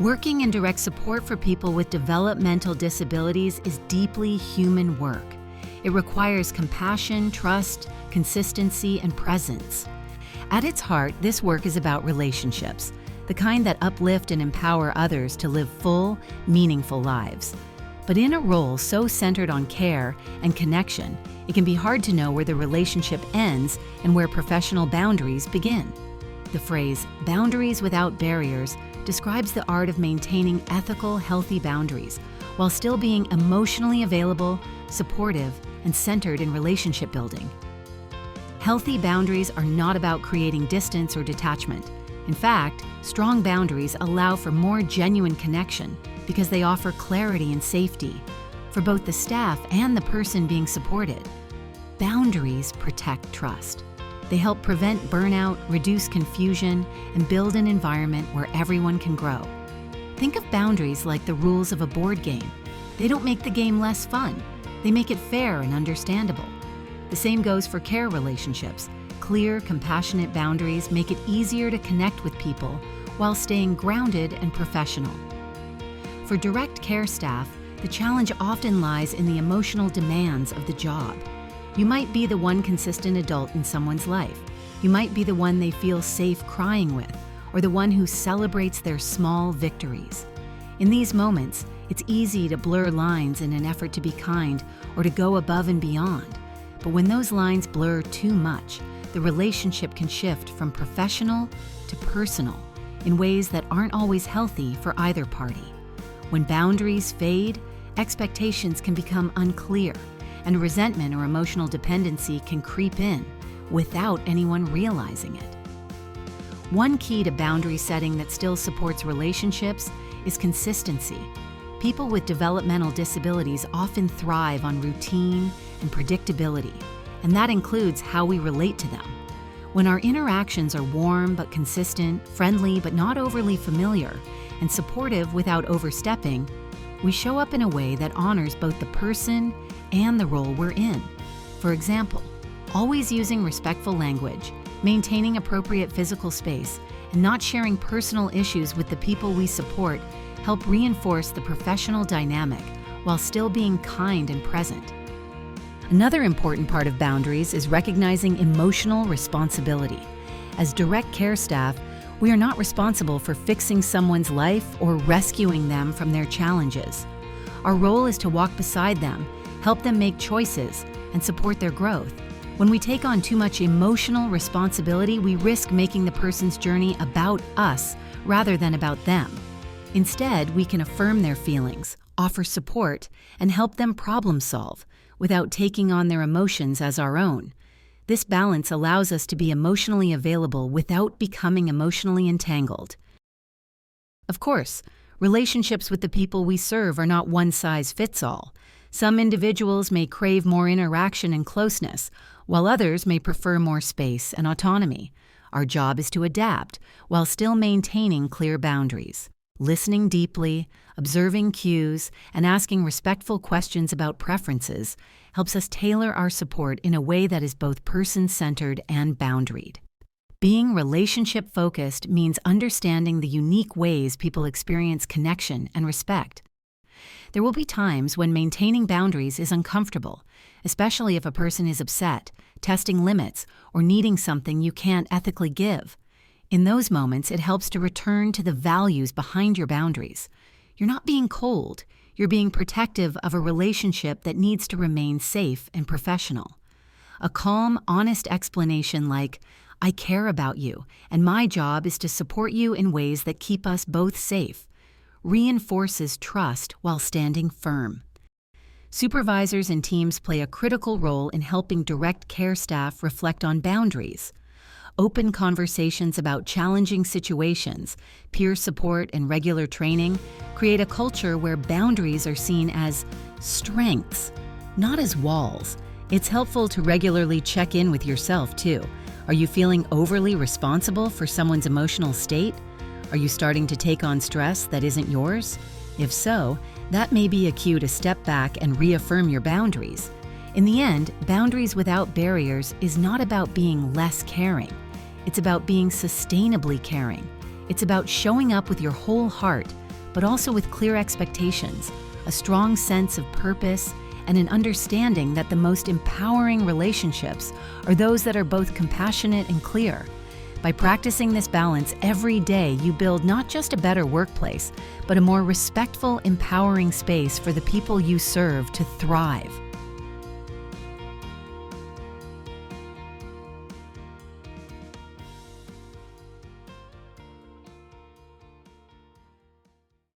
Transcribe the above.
Working in direct support for people with developmental disabilities is deeply human work. It requires compassion, trust, consistency, and presence. At its heart, this work is about relationships, the kind that uplift and empower others to live full, meaningful lives. But in a role so centered on care and connection, it can be hard to know where the relationship ends and where professional boundaries begin. The phrase, boundaries without barriers, describes the art of maintaining ethical, healthy boundaries while still being emotionally available, supportive, and centered in relationship building. Healthy boundaries are not about creating distance or detachment. In fact, strong boundaries allow for more genuine connection because they offer clarity and safety for both the staff and the person being supported. Boundaries protect trust. They help prevent burnout, reduce confusion, and build an environment where everyone can grow. Think of boundaries like the rules of a board game. They don't make the game less fun. They make it fair and understandable. The same goes for care relationships. Clear, compassionate boundaries make it easier to connect with people while staying grounded and professional. For direct care staff, the challenge often lies in the emotional demands of the job. You might be the one consistent adult in someone's life. You might be the one they feel safe crying with, or the one who celebrates their small victories. In these moments, it's easy to blur lines in an effort to be kind or to go above and beyond. But when those lines blur too much, the relationship can shift from professional to personal in ways that aren't always healthy for either party. When boundaries fade, expectations can become unclear, and resentment or emotional dependency can creep in without anyone realizing it. One key to boundary setting that still supports relationships is consistency. People with developmental disabilities often thrive on routine and predictability, and that includes how we relate to them. When our interactions are warm but consistent, friendly but not overly familiar, and supportive without overstepping, we show up in a way that honors both the person and the role we're in. For example, always using respectful language, maintaining appropriate physical space, and not sharing personal issues with the people we support help reinforce the professional dynamic while still being kind and present. Another important part of boundaries is recognizing emotional responsibility. As direct care staff, we are not responsible for fixing someone's life or rescuing them from their challenges. Our role is to walk beside them, help them make choices, and support their growth. When we take on too much emotional responsibility, we risk making the person's journey about us rather than about them. Instead, we can affirm their feelings, offer support, and help them problem solve without taking on their emotions as our own. This balance allows us to be emotionally available without becoming emotionally entangled. Of course, relationships with the people we serve are not one size fits all. Some individuals may crave more interaction and closeness, while others may prefer more space and autonomy. Our job is to adapt while still maintaining clear boundaries. Listening deeply, observing cues, and asking respectful questions about preferences helps us tailor our support in a way that is both person-centered and boundaried. Being relationship-focused means understanding the unique ways people experience connection and respect. There will be times when maintaining boundaries is uncomfortable, especially if a person is upset, testing limits, or needing something you can't ethically give. In those moments, it helps to return to the values behind your boundaries. You're not being cold. You're being protective of a relationship that needs to remain safe and professional. A calm, honest explanation like, "I care about you, and my job is to support you in ways that keep us both safe," reinforces trust while standing firm. Supervisors and teams play a critical role in helping direct care staff reflect on boundaries. Open conversations about challenging situations, peer support, and regular training create a culture where boundaries are seen as strengths, not as walls. It's helpful to regularly check in with yourself, too. Are you feeling overly responsible for someone's emotional state? Are you starting to take on stress that isn't yours? If so, that may be a cue to step back and reaffirm your boundaries. In the end, boundaries without barriers is not about being less caring. It's about being sustainably caring. It's about showing up with your whole heart, but also with clear expectations, a strong sense of purpose, and an understanding that the most empowering relationships are those that are both compassionate and clear. By practicing this balance every day, you build not just a better workplace, but a more respectful, empowering space for the people you serve to thrive.